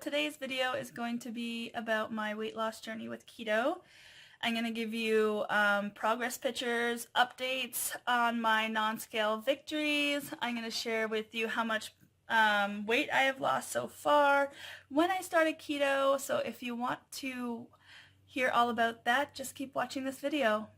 today's video is going to be about my weight loss journey with keto. I'm going to give you progress pictures, updates on my non-scale victories. I'm going to share with you how much weight I have lost so far, when I started keto. So if you want to hear all about that, just keep watching this video.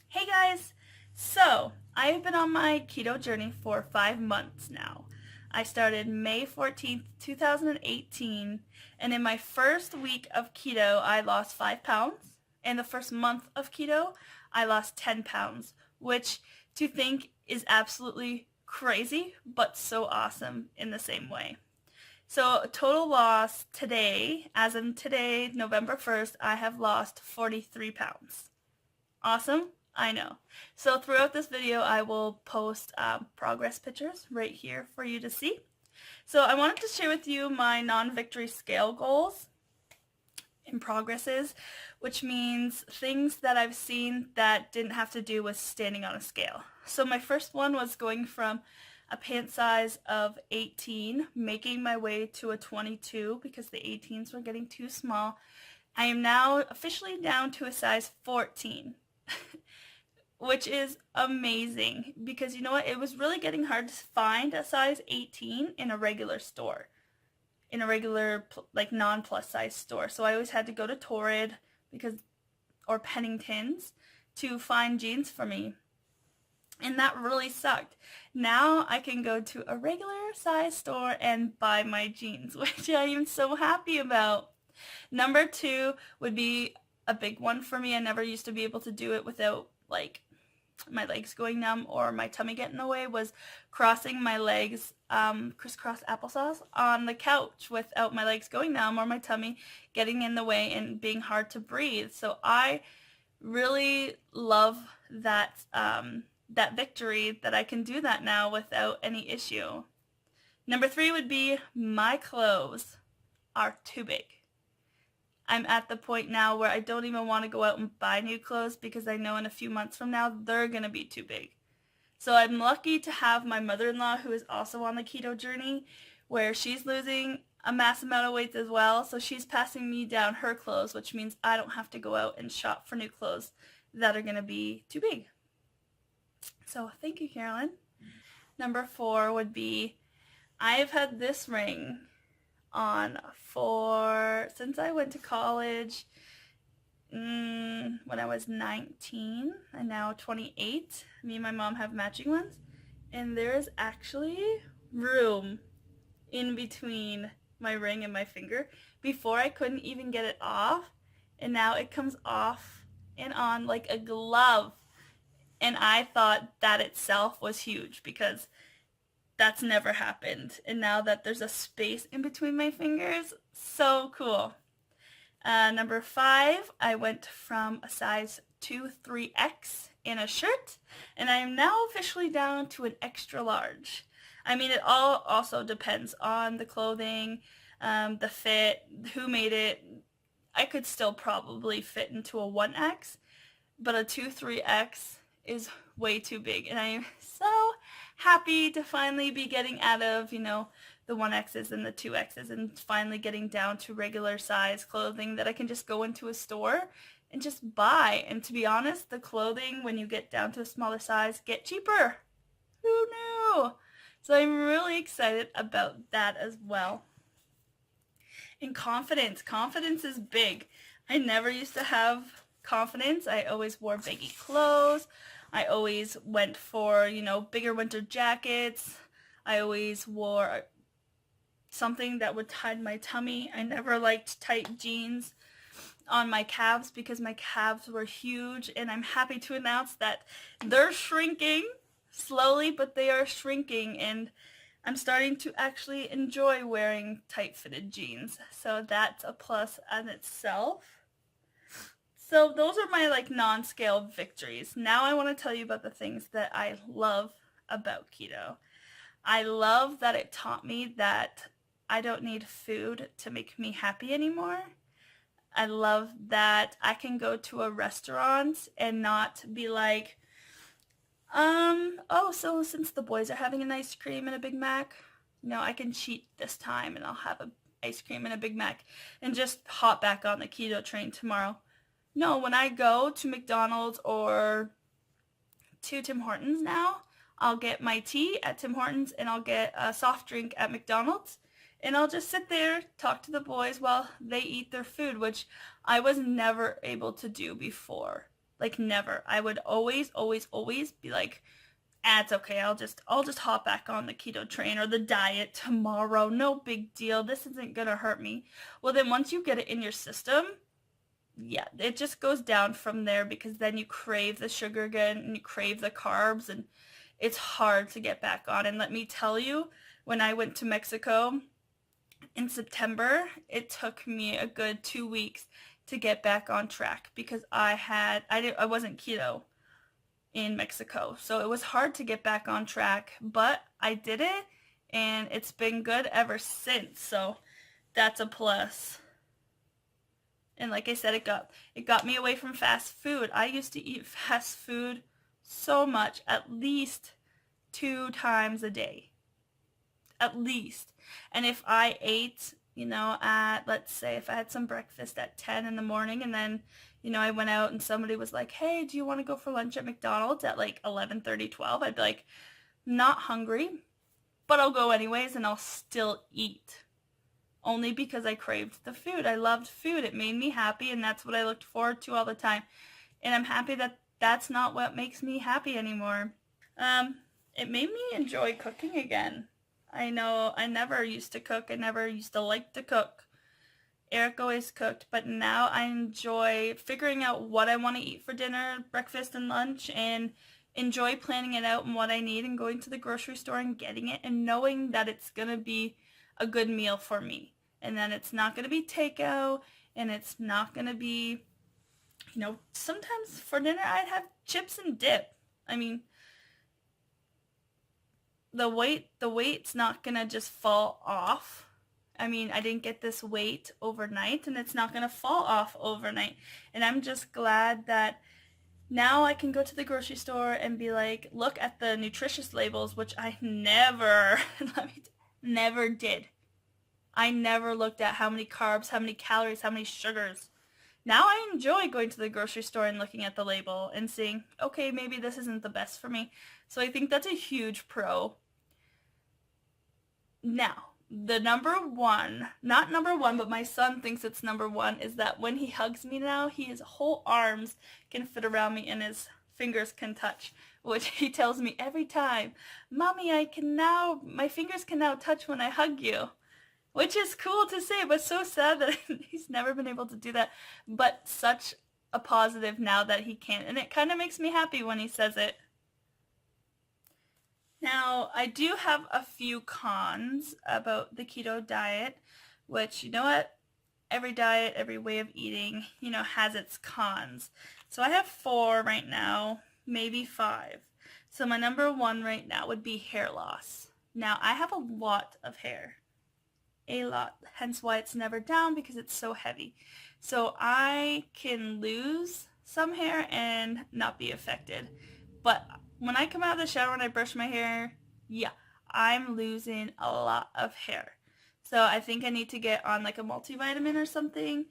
Hey guys! So I've been on my keto journey for 5 months now. I started May 14th, 2018, and in my first week of keto, I lost 5 pounds. In the first month of keto, I lost 10 pounds, which to think is absolutely crazy, but so awesome in the same way. So total loss today, as in today, November 1st, I have lost 43 pounds. Awesome? I know. So throughout this video, I will post progress pictures right here for you to see. So I wanted to share with you my non-victory scale goals and progresses, which means things that I've seen that didn't have to do with standing on a scale. So my first one was going from a pant size of 18, making my way to a 22 because the 18s were getting too small. I am now officially down to a size 14. Which is amazing because you know what, it was really getting hard to find a size 18 in a regular store, in a regular like non-plus size store. So I always had to go to Torrid or Pennington's to find jeans for me, and that really sucked. Now I can go to a regular size store and buy my jeans, which I am so happy about. Number 2 would be a big one for me. I never used to be able to do it without like my legs going numb or my tummy getting in the way, was crossing my legs crisscross applesauce on the couch without my legs going numb or my tummy getting in the way and being hard to breathe. So I really love that that victory that I can do that now without any issue. Number 3 would be my clothes are too big. I'm at the point now where I don't even want to go out and buy new clothes because I know in a few months from now they're going to be too big. So I'm lucky to have my mother-in-law, who is also on the keto journey, where she's losing a mass amount of weight as well. So she's passing me down her clothes, which means I don't have to go out and shop for new clothes that are going to be too big. So thank you, Carolyn. Number 4 would be, I have had this ring on since I went to college when I was 19 and now 28. Me and my mom have matching ones, and there is actually room in between my ring and my finger. Before I couldn't even get it off, and now it comes off and on like a glove, and I thought that itself was huge because that's never happened. And now that there's a space in between my fingers, so cool. Number 5, I went from a size 2 3X in a shirt, and I am now officially down to an extra large. I mean, it all also depends on the clothing, the fit, who made it. I could still probably fit into a 1X, but a 2 3X is way too big, and I am so happy to finally be getting out of, you know, the 1Xs and the 2Xs and finally getting down to regular size clothing that I can just go into a store and just buy. And to be honest, the clothing, when you get down to a smaller size, get cheaper. Who knew? So I'm really excited about that as well. And confidence. Confidence is big. I never used to have confidence. I always wore baggy clothes. I always went for, you know, bigger winter jackets. I always wore something that would hide my tummy. I never liked tight jeans on my calves because my calves were huge, and I'm happy to announce that they're shrinking slowly, but they are shrinking, and I'm starting to actually enjoy wearing tight-fitted jeans. So that's a plus in itself. So those are my like non-scale victories. Now I want to tell you about the things that I love about keto. I love that it taught me that I don't need food to make me happy anymore. I love that I can go to a restaurant and not be like, oh, so since the boys are having an ice cream and a Big Mac, you know, I can cheat this time and I'll have a ice cream and a Big Mac and just hop back on the keto train tomorrow. No, when I go to McDonald's or to Tim Hortons now, I'll get my tea at Tim Hortons and I'll get a soft drink at McDonald's. And I'll just sit there, talk to the boys while they eat their food, which I was never able to do before. Like never. I would always be like, it's okay. I'll just hop back on the keto train or the diet tomorrow. No big deal. This isn't going to hurt me. Well, then once you get it in your system, yeah, it just goes down from there because then you crave the sugar again and you crave the carbs and it's hard to get back on. And let me tell you, when I went to Mexico in September, it took me a good 2 weeks to get back on track because I wasn't keto in Mexico. So it was hard to get back on track, but I did it and it's been good ever since. So that's a plus. And like I said, it got me away from fast food. I used to eat fast food so much, at least 2 times a day. At least. And if I ate, let's say if I had some breakfast at 10 in the morning and then, I went out and somebody was like, hey, do you want to go for lunch at McDonald's at like 11:30, 12? I'd be like, not hungry, but I'll go anyways and I'll still eat. Only because I craved the food. I loved food. It made me happy and that's what I looked forward to all the time. And I'm happy that that's not what makes me happy anymore. It made me enjoy cooking again. I know I never used to cook. I never used to like to cook. Eric always cooked, but now I enjoy figuring out what I want to eat for dinner, breakfast, and lunch, and enjoy planning it out and what I need and going to the grocery store and getting it and knowing that it's going to be a good meal for me. And then it's not going to be takeout, and it's not going to be, sometimes for dinner I'd have chips and dip. I mean, the weight's not going to just fall off. I mean, I didn't get this weight overnight, and it's not going to fall off overnight. And I'm just glad that now I can go to the grocery store and be like, look at the nutritious labels, which I never did. I never looked at how many carbs, how many calories, how many sugars. Now I enjoy going to the grocery store and looking at the label and seeing, okay, maybe this isn't the best for me. So I think that's a huge pro. Now, the not number one, but my son thinks it's number one, is that when he hugs me now, his whole arms can fit around me and his fingers can touch, which he tells me every time, Mommy, my fingers can now touch when I hug you. Which is cool to say, but so sad that he's never been able to do that. But such a positive now that he can. And it kind of makes me happy when he says it. Now, I do have a few cons about the keto diet, which, you know what? Every diet, every way of eating, has its cons. So I have 4 right now, maybe 5. So my number 1 right now would be hair loss. Now, I have a lot of hair. A lot, hence why it's never down, because it's so heavy. So I can lose some hair and not be affected. But when I come out of the shower and I brush my hair, yeah, I'm losing a lot of hair. So I think I need to get on like a multivitamin or something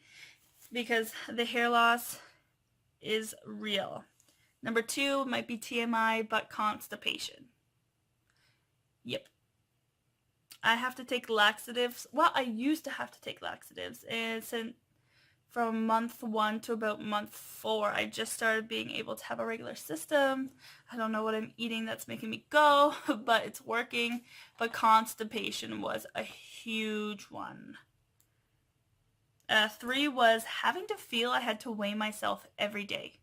because the hair loss is real. Number 2 might be TMI, but constipation. Yep. I have to take laxatives. Well, I used to have to take laxatives, and since from month 1 to about month 4, I just started being able to have a regular system. I don't know what I'm eating that's making me go, but it's working. But constipation was a huge one. 3 was having to feel I had to weigh myself every day,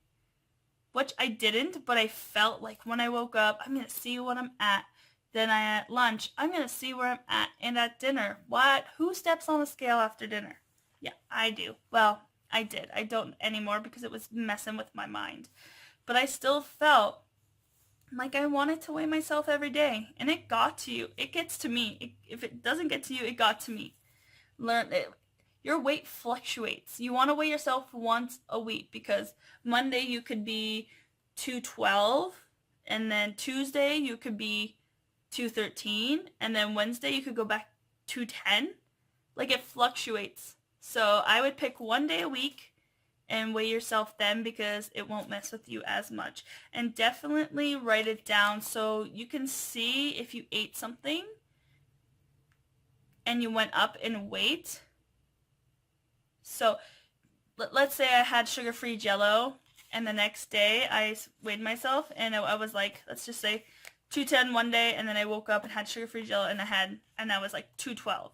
which I didn't, but I felt like when I woke up, I'm going to see what I'm at. Then at lunch, I'm going to see where I'm at. And at dinner, what? Who steps on the scale after dinner? Yeah, I do. Well, I did. I don't anymore because it was messing with my mind. But I still felt like I wanted to weigh myself every day. And it got to you. It gets to me. If it doesn't get to you, it got to me. Learn it. Your weight fluctuates. You want to weigh yourself once a week because Monday you could be 212, and then Tuesday you could be 213, and then Wednesday you could go back 210, like it fluctuates. So I would pick 1 day a week and weigh yourself then, because it won't mess with you as much. And definitely write it down so you can see if you ate something and you went up in weight. So let's say I had sugar-free Jell-O and the next day I weighed myself and I was like, let's just say 210 one day, and then I woke up and had sugar-free Jell-O and I was like 212.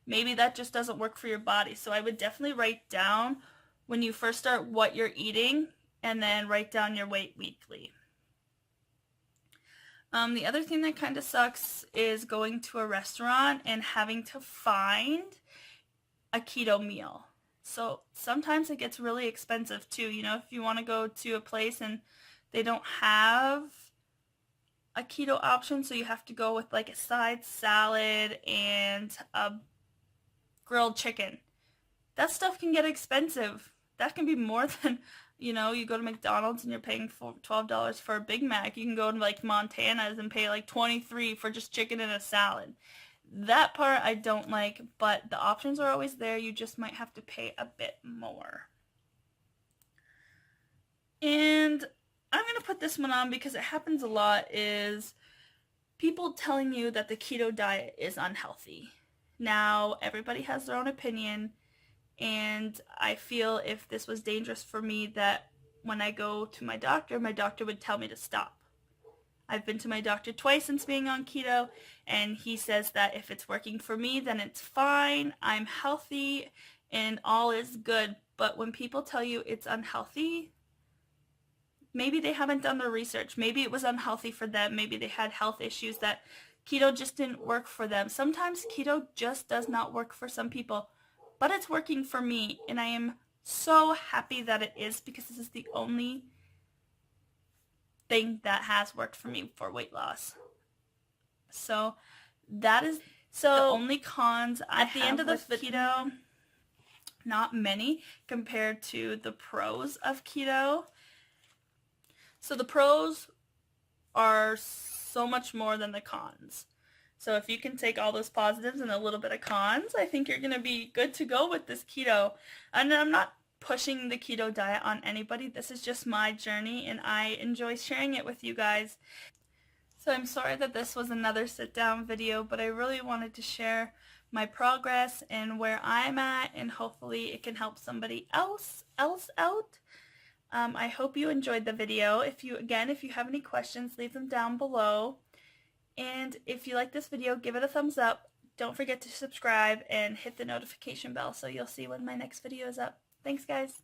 Maybe that just doesn't work for your body. So I would definitely write down when you first start what you're eating, and then write down your weight weekly. The other thing that kind of sucks is going to a restaurant and having to find a keto meal. So sometimes it gets really expensive too. You know, if you want to go to a place and they don't have a keto option, so you have to go with like a side salad and a grilled chicken. That stuff can get expensive. That can be more than, you know, you go to McDonald's and you're paying for $12 for a Big Mac. You can go to like Montana's and pay like $23 for just chicken and a salad. That part I don't like, but the options are always there. You just might have to pay a bit more. And I'm going to put this one on because it happens a lot, is people telling you that the keto diet is unhealthy. Now, everybody has their own opinion, and I feel if this was dangerous for me, that when I go to my doctor would tell me to stop. I've been to my doctor twice since being on keto, and he says that if it's working for me, then it's fine, I'm healthy, and all is good. But when people tell you it's unhealthy, maybe they haven't done their research. Maybe it was unhealthy for them. Maybe they had health issues that keto just didn't work for them. Sometimes keto just does not work for some people, but it's working for me, and I am so happy that it is, because this is the only thing that has worked for me for weight loss. So that is the only cons I have. At the end of the keto, not many compared to the pros of keto. So the pros are so much more than the cons. So if you can take all those positives and a little bit of cons, I think you're going to be good to go with this keto. And I'm not pushing the keto diet on anybody. This is just my journey, and I enjoy sharing it with you guys. So I'm sorry that this was another sit-down video, but I really wanted to share my progress and where I'm at, and hopefully it can help somebody else out. I hope you enjoyed the video. If you have any questions, leave them down below. And if you like this video, give it a thumbs up. Don't forget to subscribe and hit the notification bell so you'll see when my next video is up. Thanks, guys.